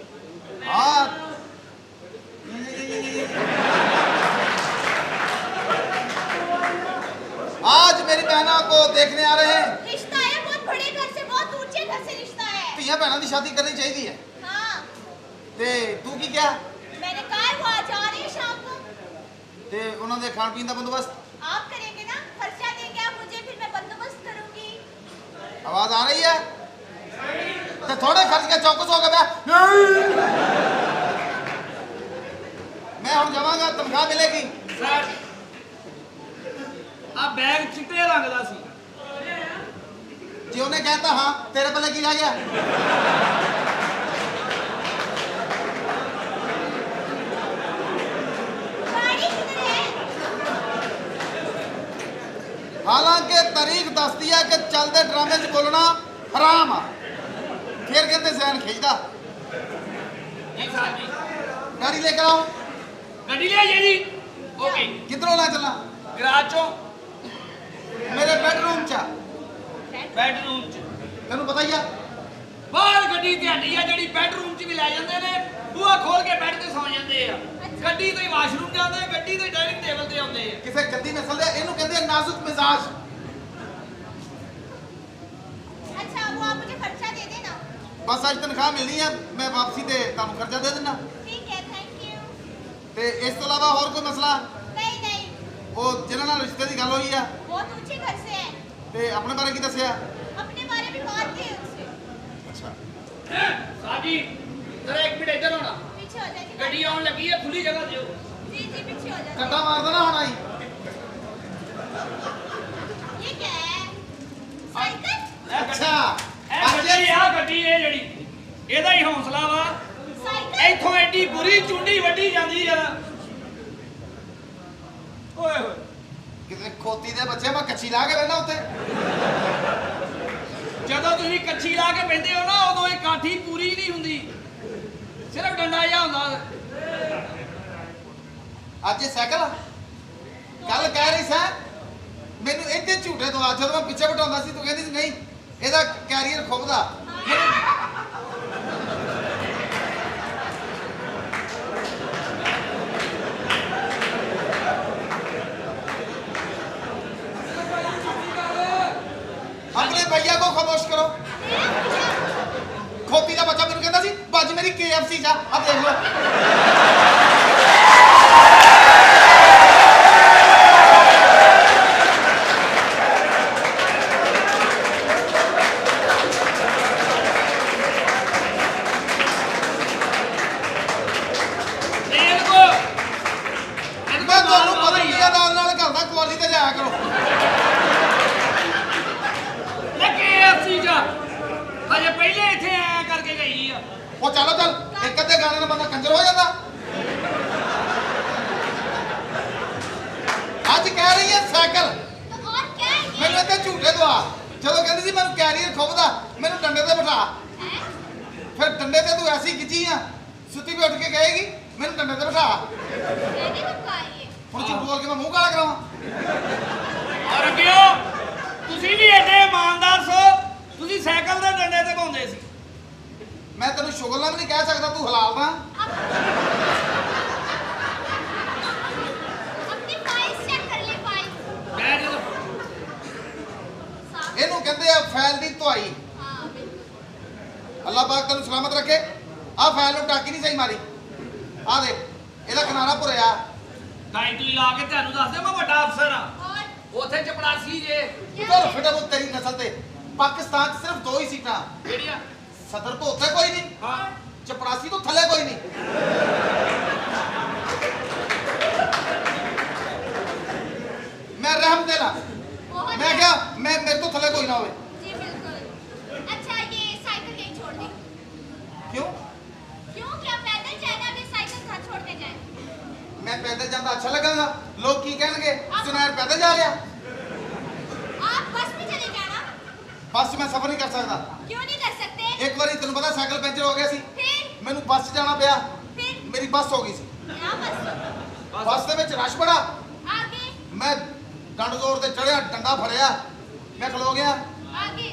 हाँ आज मेरी बहना को देखने आ रहे हैं रिश्ता है बहुत बड़े घर से बहुत ऊंचे घर से रिश्ता है ਧੀਆਂ ਭੈਣਾਂ ਦੀ ਸ਼ਾਦੀ ਕਰਨੀ ਚਾਹੀਦੀ ਹੈ हाँ ਤੇ ਤੂੰ ਕੀ ਕਿਹਾ मैंने कहा है वो आज आ रहे हैं शाम को ਤੇ ਉਹਨਾਂ ਦੇ ਖਾਣ ਪੀਣ ਦਾ ਬੰਦੋਬਸਤ आप करेंगे ना खर्चा देंगे आप मुझे फिर मैं बंदोबस्त करूंगी आवाज आ रही है ਤੇ ਥੋੜੇ ਖਰਚ ਕੇ ਚੌਕਸ ਹੋ ਗਿਆ ਮੈਂ ਹੁਣ ਜਾਵਾਂਗਾ ਤਨਖਾਹ ਮਿਲੇਗੀ ਸਰ ਆ ਬੈਗ ਚਿੱਟੇ ਰੰਗ ਦਾ ਸੀ ਜੇ ਉਹਨੇ ਕਹਿਤਾ ਹਾਂ ਤੇਰੇ ਪੱਲੇ ਕੀ ਰਹਿ ਗਿਆ गाड़ी किधर है ਹਾਲਾਂਕਿ ਤਾਰੀਖ ਦੱਸਦੀ ਹੈ ਕਿ ਚੱਲਦੇ ਡਰਾਮੇ 'ਚ ਬੋਲਣਾ ਹਰਾਮ ਆ ਫਿਰ ਕਹਿੰਦੇ ਜ਼ਹਿਨ ਖਿੱਚਦਾ ਜੀ ਸਾਹਿਬ ਜੀ ਗਾੜੀ ਲੈ ਕੇ ਆਓ ਗੱਡੀ ਲੈ ਜੀ ਓਕੇ ਕਿੱਧਰੋਂ ਲੈ ਚੱਲਾਂ ਗਰਾਜ ਚੋਂ ਮੇਰੇ ਬੈਡਰੂਮ 'ਚ ਆ। ਬੈਡਰੂਮ 'ਚ ਤੈਨੂੰ ਪਤਾ ਹੀ ਆ ਬਾਹਰ ਗੱਡੀ ਤੁਹਾਡੀ ਆ ਜਿਹੜੀ ਬੈਡਰੂਮ 'ਚ ਵੀ ਲੈ ਜਾਂਦੇ ਨੇ ਬੂਹਾ ਖੋਲ ਕੇ ਬੈੱਡ ਤੇ ਸੌ ਜਾਂਦੇ ਆ ਗੱਡੀ ਤੋਂ ਹੀ ਵਾਸ਼ਰੂਮ ਜਾਂਦੇ ਗੱਡੀ ਤੋਂ ਹੀ ਡਾਈਨਿੰਗ ਟੇਬਲ ਤੇ ਆਉਂਦੇ ਆ ਕਿਸੇ ਗੰਦੀ ਨਸਲ ਦੇ ਇਹਨੂੰ ਕਹਿੰਦੇ ਆ ਨਾਜ਼ੁਕ ਮਿਜ਼ਾਜ अच्छा वो आप मुझे खर्चा दे देना ਬਸ ਅੱਜ ਤਨਖਾਹ ਮਿਲਣੀ ਹੈ ਮੈਂ ਵਾਪਸੀ ਤੇ ਤੁਹਾਨੂੰ ਖਰਚਾ ਦੇ ਦਿੰਦਾ ठीक है थैंक यू ਤੇ ਇਸ ਤੋਂ ਇਲਾਵਾ ਹੋਰ ਕੋਈ ਮਸਲਾ नहीं नहीं ਉਹ ਜਿਹਨਾਂ ਨਾਲ ਰਿਸ਼ਤੇ ਦੀ ਗੱਲ ਹੋਈ ਆ बहुत ऊंचे घर से है ਤੇ ਆਪਣੇ ਬਾਰੇ ਕੀ ਦੱਸਿਆ अपने बारे में बात की उनसे ਅੱਛਾ ਸਾਹਿਬ ਜੀ ਜਰਾ ਇੱਕ ਮਿੰਟ ਇੱਧਰ ਆਉਣਾ पीछे हो जाए ਗੱਡੀ ਆਉਣ ਲੱਗੀ ਹੈ ਖੁੱਲੀ ਜਗ੍ਹਾ ਦਿਓ जी जी पीछे हो जाए ਕੱਟਾ मार देना ਹੁਣ ਆਈ ये क्या है साइकिल ਅੱਛਾ ਇਹ ਗੱਡੀ ਆ ਗੱਡੀ ਇਹ ਜਿਹੜੀ ਇਹਦਾ ਹੀ ਹੌਸਲਾ ਵਾ साइकिल ਇੱਥੋਂ ਐਡੀ ਬੁਰੀ ਚੁੰਡੀ ਵੱਢੀ ਜਾਂਦੀ ਆ ਓਏ ਹੋਏ ਕਿਤੇ ਖੋਤੀ ਦੇ ਬੱਚੇ ਮੈਂ ਕੱਚੀ ਲਾ ਕੇ ਰਹਿਣਾ ਉੱਤੇ ਜਦੋਂ ਤੁਸੀਂ ਕੱਚੀ ਲਾ ਕੇ ਬੈਠੇ ਹੋ ਨਾ ਉਦੋਂ ਇਹ ਕਾਠੀ ਪੂਰੀ ਨਹੀਂ ਹੁੰਦੀ ਸਿਰਫ ਡੰਡਾ ਜਿਹਾ ਹੁੰਦਾ ਅੱਜ ਇਹ ਸਾਈਕਲ ਕੱਲ ਕਹਿ ਰਹੀ ਸਾਂ ਮੈਨੂੰ ਇੱਥੇ ਝੂਠੇ ਤੋਂ ਜਦੋਂ ਮੈਂ ਪਿੱਛੇ ਬਿਠਾਉਂਦਾ ਸੀ ਤੂੰ ਕਹਿੰਦੀ ਸੀ ਨਹੀਂ ਇਹਦਾ ਕੈਰੀਅਰ ਖੁੱਬਦਾ अपने भैया को खामोश करो खोती का बच्चा मैंने कहता सी बाजी मेरी KFC जा अब देख लो ਤੇਲ ਕੋ मैं दोनों बदल दिया नाल नाल घर दा क्वालिटी ते जाया करो ਲੱਗੇ ਅਸੀਂ ਜਾ ਹਜੇ ਪਹਿਲੇ ਇੱਥੇ ਆਇਆ ਕਰਕੇ ਗਈ ਆ ਉਹ ਚਲੋ ਚੱਲ ਇੱਕ ਅੱਧੇ ਗਾਣੇ ਨਾਲ ਬੰਦਾ ਕੰਜਰ ਹੋ ਜਾਂਦਾ ਅੱਜ ਕਹਿ ਰਹੀ ਹੈ ਸਾਈਕਲ तो और क्या है ये ਮੈਨੂੰ ਇੱਥੇ ਝੂਠੇ ਦਵਾ ਜਦੋਂ ਕਹਿੰਦੀ ਸੀ ਮੈਨੂੰ ਕੈਰੀਅਰ ਖੁੱਬਦਾ ਮੈਨੂੰ ਡੰਡੇ ਤੇ ਬਿਠਾ ਹੈ ਫਿਰ ਡੰਡੇ ਤੇ ਤੂੰ ਐਸੀ ਖਿੱਚੀ ਆ ਸੁੱਤੀ ਵੀ ਉੱਠ ਕੇ ਕਹੇਗੀ ਮੈਨੂੰ ਡੰਡੇ ਤੇ ਬਿਠਾ ਮੈंने तो कहा ये ਹੁਣ ਝੂਠ ਬੋਲ ਕੇ ਮੈਂ ਮੂੰਹ ਕਾਲਾ ਕਰਾਵਾਂ ਔਰ ਕਿਉਂ ਤੁਸੀਂ ਵੀ ਐਡੇ ਇਮਾਨਦਾਰ ਸੋ ਤੁਸੀਂ ਸਾਈਕਲ ਦੇ ਡੰਡੇ ਤੇ ਪਾਉਂਦੇ ਸੀ ਮੈਂ ਤੈਨੂੰ ਸ਼ੁਗਰ ਨਾਲ ਵੀ ਨਹੀਂ ਕਹਿ ਸਕਦਾ ਤੂੰ ਹਲਾਲ ਦਾ अपनी फाइल चेक कर ले फाइल ਮੈਂ ਜਦੋਂ साफ ਇਹਨੂੰ ਕਹਿੰਦੇ ਆ ਫੈਲ ਦੀ ਧੁਆਈ हाँ बिल्कुल ਅੱਲਾਹ ਪਾਕ ਤੈਨੂੰ ਸਲਾਮਤ ਰੱਖੇ ਆਹ ਫੈਲ ਨੂੰ ਟਾਕੀ ਨਹੀਂ ਸਹੀ ਮਾਰੀ ਆਹ ਦੇਖ ਇਹਦਾ ਕਿਨਾਰਾ ਭੁਰਿਆ ਟਾਈਟਲ ਲਾ ਕੇ ਤੁਹਾਨੂੰ ਦੱਸ ਦੇ ਮੈਂ ਵੱਡਾ ਅਫਸਰ ਆ और ਉੱਥੇ ਚਪੜਾਸੀ ਜੇ ਤੂੰ ਫਿਟਾ ਤੇਰੀ ਨਸਲ ਤੇ ਪਾਕਿਸਤਾਨ 'ਚ ਸਿਰਫ 2 ਹੀ ਸੀਟਾਂ ਕਿਹੜੀਆਂ ਸਦਰ ਤੋਂ ਉੱਥੇ ਕੋਈ ਨਹੀਂ ਹਾਂ ਚਪੜਾਸੀ ਤੋਂ ਥੱਲੇ ਕੋਈ ਨਹੀਂ ਮੈਂ ਰਹਿਮ ਦੇ ਲਾ बहुत ਮੈਂ ਕਿਹਾ ਮੈਂ ਮੇਰੇ ਤੋਂ ਥੱਲੇ ਕੋਈ ਨਾ ਹੋਵੇ जी बिल्कुल अच्छा ये साइकिल यहीं छोड़ दे ਕਿਉਂ क्यों क्या पैदल जाना अभी साइकिल कहाँ छोड़ के जाए ਮੈਂ ਪੈਦਲ ਜਾਂਦਾ ਅੱਛਾ ਲੱਗਾਗਾ ਲੋਕ ਕੀ ਕਹਿਣਗੇ ਸੁਨੈਰ ਪੈਦਲ ਜਾ ਰਿਹਾ आप बस में चले जाना ਬੱਸ 'ਚ ਮੈਂ ਸਫ਼ਰ ਨਹੀਂ ਕਰ ਸਕਦਾ क्यों नहीं कर सकते ਇੱਕ ਵਾਰੀ ਤੈਨੂੰ ਪਤਾ ਸਾਈਕਲ ਪੈਂਚਰ ਹੋ ਗਿਆ ਸੀ फिर ਮੈਨੂੰ ਬੱਸ 'ਚ ਜਾਣਾ ਪਿਆ फिर ਮੇਰੀ ਬੱਸ ਹੋ ਗਈ ਸੀ यहाँ बस ਬੱਸ ਦੇ ਵਿੱਚ ਰਸ਼ ਬੜਾ आगे ਮੈਂ ਡੰਡ ਜ਼ੋਰ ਤੇ ਚੜਿਆ ਡੰਡਾ ਫੜਿਆ ਮੈਂ ਖਲੋ ਗਿਆ आगे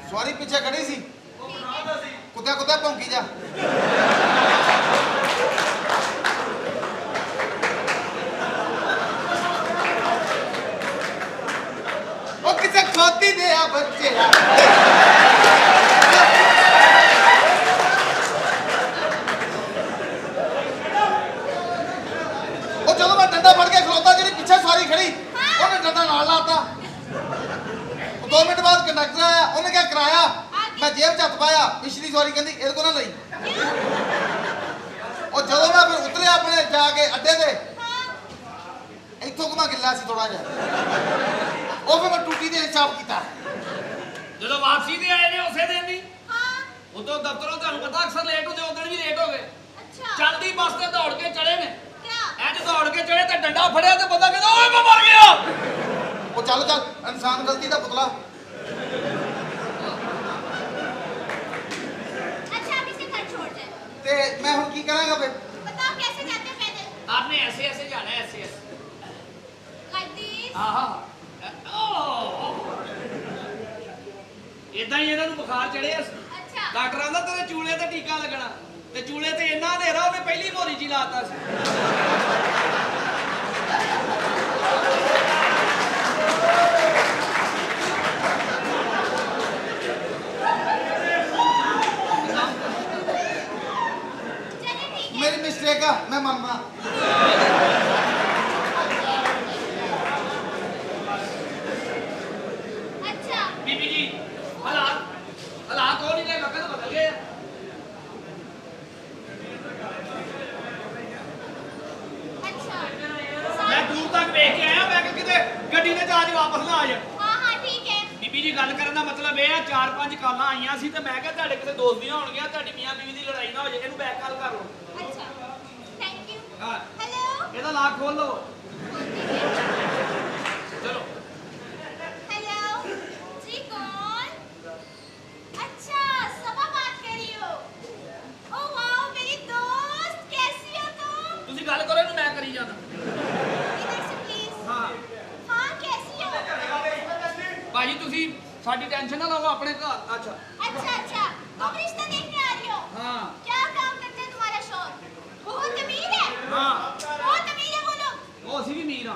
ਸਵਾਰੀ ਪਿੱਛੇ ਖੜੀ ਸੀ ठीक है ਕੁੱਤੇ ਕੁੱਤੇ ਭੌਂਕੀ ਜਾ ਉਹ ਕਿਸੇ ਖੋਤੀ ਦੇ ਆ ਬੱਚੇ ਆ ਉਹ ਜਦੋਂ ਮੈਂ ਡੰਡਾ ਫੜ ਕੇ ਖਲੋਤਾ ਜਿਹੜੀ ਪਿੱਛੇ ਸਵਾਰੀ ਖੜੀ ਉਹਨੇ ਡੰਡਾ ਨਾਲ ਲਾਤਾ 2 ਮਿੰਟ ਬਾਅਦ ਕੰਡਕਟਰ ਆਇਆ ਉਹਨੇ ਕਿਹਾ ਕਿਰਾਇਆ ਮੈਂ ਜੇਬ 'ਚ ਹੱਥ ਪਾਇਆ ਪਿਛਲੀ ਸਵਾਰੀ ਕਹਿੰਦੀ ਇਹਦੇ ਕੋਲ ਨਾ ਲਈ ਉਹ ਜਦੋਂ ਮੈਂ ਫਿਰ ਉਤਰਿਆ ਆਪਣੇ ਜਾ ਕੇ ਅੱਡੇ ਤੇ ਇੱਥੋਂ ਘੁਮਾ ਗਿੱਲਾ ਸੀ ਥੋੜਾ ਜਿਹਾ ਉਹ ਫਿਰ ਮੈਂ ਟੂਟੀ ਦੇ ਹਿਸਾਬ ਕੀਤਾ ਜਦੋਂ ਵਾਪਸੀ ਤੇ ਆਏ ਨੇ ਉਸੇ ਦਿਨ ਦੀ हाँ ਉਦੋਂ ਦਫ਼ਤਰੋਂ ਤੁਹਾਨੂੰ ਪਤਾ ਅਕਸਰ ਲੇਟ ਹੁੰਦੇ ਉਦੋਂ ਵੀ ਲੇਟ ਹੋ ਗਏ अच्छा ਚੱਲਦੀ ਬੱਸ ਤੇ ਦੌੜ ਕੇ ਚੜੇ ਨੇ क्या ਇੰਜ ਦੌੜ ਕੇ ਚੜੇ ਤੇ ਡੰਡਾ ਫੜਿਆ ਤੇ ਬੰਦਾ ਕਹਿੰਦਾ ਓਏ ਮੈਂ ਮਰ ਗਿਆ ਉਹ ਚੱਲ ਇਨਸਾਨ ਗਲਤੀ ਦਾ ਪੁਤਲਾ अच्छा अब इसे घर छोड़ जाए ਤੇ ਮੈਂ ਹੁਣ ਕੀ ਕਰਾਂਗਾ ਫਿਰ बताओ कैसे जाते हैं पैदल आपने ऐसे ऐसे जाना है ऐसे ऐसे लाइक दिस ਆਹਾ ਇਦਾਂ ਹੀ ਇਹਨਾਂ ਨੂੰ ਬੁਖਾਰ ਚੜਿਆ अच्छा ਡਾਕਟਰ ਆਂਦਾ ਤੇਰੇ ਚੂਲੇ ਤੇ ਟੀਕਾ ਲੱਗਣਾ ਤੇ ਚੂਲੇ ਤੇ ਇੰਨਾ ਹਨੇਰਾ ਉਹਨੇ ਪਹਿਲੀ ਮੋਰੀ ਜੀ ਲਾਤਾ ਸੀ चलिए ठीक है ਮੇਰੀ ਮਿਸਟੇਕ ਆ ਮੈਂ ਮੰਨਦਾ अच्छा ਬੀਬੀ ਜੀ ਹਾਲਾਤ ਹੋ ਨਹੀਂ ਰਹੇ ਵਕਤ ਬਦਲ ਗਏ ਆ। अच्छा ਮੈਂ ਦੂਰ ਤੱਕ ਵੇਖ ਕੇ ਆਇਆ ਮੈਂ ਕਿ ਕਿਤੇ ਗੱਡੀ ਨੇ ਜਹਾਜ਼ ਵਾਪਸ ਨਾ ਆ ਜਾ हाँ हाँ ठीक है ਬੀਬੀ ਜੀ ਗੱਲ ਕਰਨ ਦਾ ਮਤਲਬ ਇਹ ਆ 4-5 ਕਾਲਾਂ ਆਈਆਂ ਸੀ ਤੇ ਮੈਂ ਕਿਹਾ ਤੁਹਾਡੇ ਕਿਸੇ ਦੋਸਤ ਦੀਆਂ ਹੋਣਗੀਆਂ ਤੁਹਾਡੀ ਮੀਆਂ ਬੀਵੀ ਦੀ ਲੜਾਈ ਨਾ ਹੋ ਜਾਏ ਇਹਨੂੰ ਬੈਕ ਕਾਲ ਕਰ ਲਓ अच्छा थैंक यू ਹਾਂ हेलो ਇਹਦਾ ਲਾਕ ਖੋਲ ਲਓ ਚਲੋ हेलो जी कौन अच्छा सबा बात कर रही हो ओ वाओ मेरी दोस्त कैसी हो तुम ਤੁਸੀਂ ਗੱਲ ਕਰੋ ਇਹਨੂੰ ਮੈਂ करी जाना इधर से प्लीज ਹਾਂ हाँ कैसी हो ਭਾਜੀ ਤੁਸੀਂ ਸਾਡੀ ਟੈਨਸ਼ਨ ਨਾ ਲਓ ਆਪਣੇ ਘਰ ਅੱਛਾ अच्छा अच्छा तुम रिश्ता देखने आ रही हो हाँ क्या काम करते हैं तुम्हारा शौहर बहुत अमीर है ਹਾਂ बहुत अमीर है वो लोग ਉਹ ਅਸੀਂ भी ਅਮੀਰ ਹਾਂ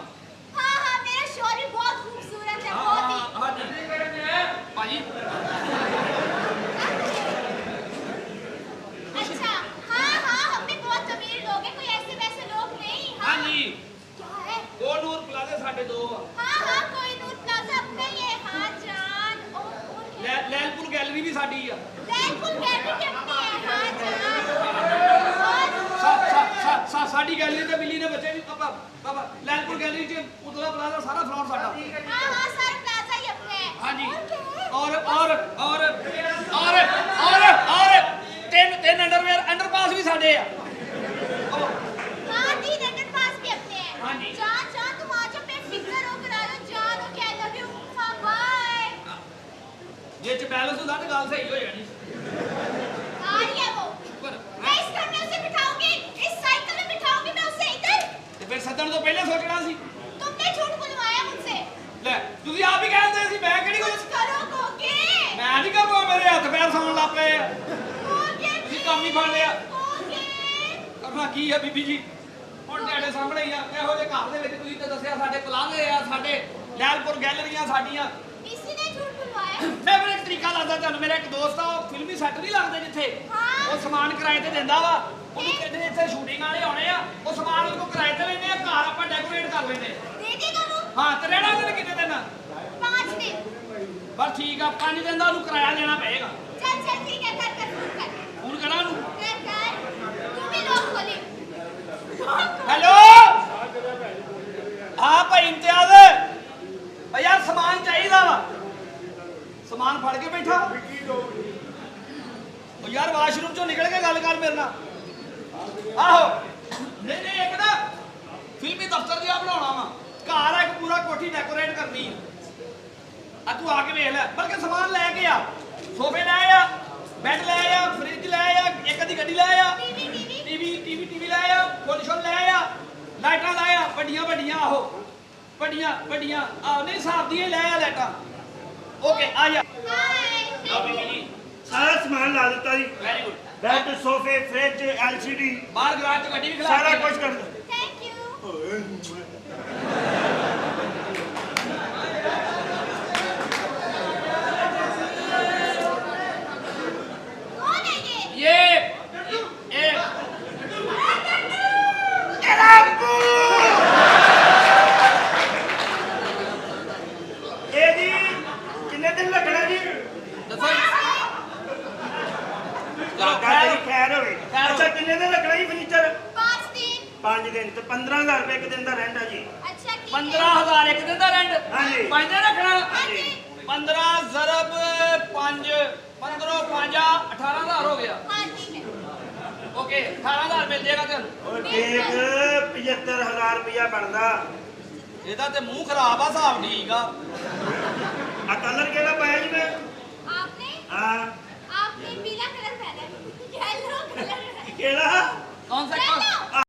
हाँ हाँ मेरा शौहर भी बहुत खूबसूरत है बहुत ही ਹਾਂਜੀ ਭਾਜੀ अच्छा हाँ हाँ हम भी बहुत अमीर लोग हैं कोई ऐसे वैसे लोग नहीं हाँ ਹਾਂਜੀ क्या है ਉਹ ਨੂਰ ਪਲਾਜ਼ੇ ਸਾਡੇ ਦੋ ਆ हाँ हाँ कोई नूर प्लाजा अपना ही है हाँ जान और क्या ਲੈਲਪੁਰ ਗੈਲਰੀ ਵੀ ਸਾਡੀ ਆ लैलपुर गैलरी भी अपनी है हाँ जान और ਸਾਡੀ ਗੈਲਰੀ ਤੇ ਬਿੱਲੀ ਦੇ ਬੱਚੇ ਵੀ ਪਾਪਾ ਲੈਲਪੁਰ ਗੈਲਰੀ ਚ ਉਤਲਾ ਪਲਾਜ਼ਾ ਸਾਰਾ ਫਲੋਰ ਸਾਡਾ हाँ हाँ सारे प्लाजा ही अपने हैं ਹਾਂਜੀ और क्या है ਔਰ ਤਿੰਨ ਅੰਡਰਪਾਸ ਵੀ ਸਾਡੇ ਆ हाँ 3 अंडरपास भी अपने हैं हाँ जी। जान जान तुम आ जाओ बेफिक्र हो करा लो जान okay I love you bye ਜੇ ਚ ਬੈਲੈਂਸ ਹੁੰਦਾ ਤਾਂ ਗੱਲ ਸਹੀ ਹੋ ਜਾਣੀ आ रही है वो पर मैं इस घर में उसे बिठाऊंगी इस साइकिल में बिठाऊंगी मैं उसे इधर ਤੇ ਫਿਰ ਸੱਦਣ ਤੋਂ ਪਹਿਲਾਂ ਸੋਚਣਾ ਸੀ तुमने झूठ बुलवाया मुझसे ਲੈ ਤੁਸੀਂ ਆਪ ਹੀ ਕਹਿੰਦੇ ਸੀ ਮੈਂ ਕਿਹੜੀ कुछ ਗੱਲ करो कोके ਮੈਂ ਨਹੀਂ ਕਰਵਾ ਮੇਰੇ ਹੱਥ ਪੈਰ ਸੌਣ ਲੱਗ ਪਏ ਆ कोके ਤੁਸੀਂ ਕੰਮ ਹੀ ਫੜ ਲਿਆ कोके ਕਰਨਾ ਕੀ ਆ ਬੀਬੀ ਜੀ ਹੁਣ ਤੁਹਾਡੇ ਸਾਹਮਣੇ ਹੀ ਆ ਇਹੋ ਜਿਹੇ ਘਰ ਦੇ ਵਿੱਚ ਤੁਸੀਂ ਤਾਂ ਦੱਸਿਆ ਸਾਡੇ ਪਲਾਜ਼ੇ ਆ ਸਾਡੇ ਲੈਲਪੁਰ ਗੈਲਰੀਆਂ ਸਾਡੀਆਂ किसी ने झूठ बुलवाया ਮੈਂ ਫਿਰ ਇੱਕ ਤਰੀਕਾ ਦੱਸਦਾ ਤੁਹਾਨੂੰ ਮੇਰਾ ਇੱਕ ਦੋਸਤ ਆ ਉਹ ਫਿਲਮੀ ਸੈੱਟ ਨਹੀਂ ਲੱਗਦੇ ਜਿੱਥੇ ਹਾਂ। ਉਹ ਸਮਾਨ ਕਿਰਾਏ ਤੇ ਦਿੰਦਾ ਵਾ ਉਹਨੂੰ ਕਹਿੰਦੇ ਇੱਥੇ ਸ਼ੂਟਿੰਗ ਵਾਲੇ ਆਉਣੇ ਆ ਉਹ ਸਮਾਨ ਉਹਨੂੰ ਕਿਰਾਏ ਤੇ ਲੈਂਦੇ ਆ ਘਰ ਆਪਾਂ ਡੈਕੋਰੇਟ ਕਰ ਲੈਂਦੇ दे देगा वो ਹਾਂ ਤੇ ਰਹਿਣਾ ਉਹਨੇ ਕਿੰਨੇ ਦਿਨ 5 दिन ਬਸ ਠੀਕ ਆ 5 ਦਿਨ ਦਾ ਉਹਨੂੰ ਕਿਰਾਇਆ ਦੇਣਾ ਪਏਗਾ चल चल ठीक है कर फोन कर ਹੁਣ ਕਰਾਂ ਉਹਨੂੰ कर तू भी लोग खोली ਹੈਲੋ ਹਾਂ ਭਾਈ ਇਮਤਿਆਜ਼ ਭਾਈ ਯਾਰ ਸਮਾਨ ਚਾਹੀਦਾ ਵਾ ਸਮਾਨ ਫੜ ਕੇ ਬੈਠਾ ਉਹ ਯਾਰ ਵਾਸ਼ਰੂਮ ਚੋਂ ਨਿਕਲ ਕੇ ਗੱਲ ਕਰ ਮੇਰੇ ਨਾਲ ਆਹੋ ਨਹੀਂ ਨਹੀਂ ਇੱਕ ਨਾ ਫਿਲਮੀ ਦਫ਼ਤਰ ਜਿਹਾ ਬਣਾਉਣਾ ਵਾ ਘਰ ਆ ਇੱਕ ਪੂਰਾ ਕੋਠੀ ਡੈਕੋਰੇਟ ਕਰਨੀ ਆ ਤੂੰ ਆ ਕੇ ਵੇਖ ਲੈ ਬਲਕਿ ਸਮਾਨ ਲੈ ਕੇ ਆ ਸੋਫੇ ਲੈ ਆ ਬੈੱਡ ਲੈ ਆ ਫ੍ਰਿਜ ਲੈ ਆ ਇੱਕ ਅੱਧੀ ਗੱਡੀ ਲੈ ਆ ਟੀਵੀ ਲੈ ਆ ਫੋਨ ਲੈ ਆ ਲਾਈਟਾਂ ਲੈ ਆ ਵੱਡੀਆਂ ਵੱਡੀਆਂ ਆਹੋ ਵੱਡੀਆਂ ਆਹ ਨਹੀਂ ਹਿਸਾਬ ਦੀਆਂ ਹੀ ਲੈ ਆ ਲਾਈਟਾਂ ਓਕੇ ਆ ਜਾ हाय ਆ ਬੀਬੀ ਜੀ ਸਾਰਾ ਸਮਾਨ ਲਾ ਦਿੱਤਾ ਜੀ ਵੈਰੀ ਗੁੱਡ ਬੈੱਡ ਸੋਫੇ ਫ੍ਰਿਜ ਐਲਸੀਡੀ ਬਾਹਰ ਗਰਾਜ ਚ ਗੱਡੀ ਵੀ ਖਲਾ ਸਾਰਾ ਕੁਝ ਕਰ ਦਿੱਤਾ थैंक यू कौन है ये ये ਇਹ ਜੀ ਕਿੰਨੇ ਦਿਨ ਲੱਗਣਾ ਜੀ ਦੱਸੋ ਚਲੋ ਤੁਹਾਡਾ ਜੀ ਖੈਰ ਹੋਵੇ ਖੈਰ ਹੋਵੇ। ਅੱਛਾ ਕਿੰਨੇ ਦਿਨ ਲੱਗਣਾ ਜੀ ਫਰਨੀਚਰ 5 दिन 5 ਦਿਨ ਤੇ 15000 ਰੁਪਏ ਇੱਕ ਦਿਨ ਦਾ ਰੈਂਟ ਆ ਜੀ अच्छा ठीक है 15000 ਇੱਕ ਦਿਨ ਦਾ ਰੈਂਟ ਹਾਂਜੀ। 5 ਦਿਨ ਰੱਖਣਾ हाँ जी 15 ਜ਼ਰਬ 5 15 5 18000 ਹੋ ਗਿਆ हाँ ठीक है ਓਕੇ 18000 ਮਿਲ ਜਾਏਗਾ ਤੁਹਾਨੂੰ ਉਹ ਠੀਕ 75000 ਰੁਪਇਆ ਬਣਦਾ ਇਹਦਾ ਤੇ ਮੂੰਹ ਖਰਾਬ ਆ ਹਿਸਾਬ ਠੀਕ ਆ ਆ ਕਲਰ ਕਿਹੜਾ ਪਾਇਆ ਜੀ ਮੈਂ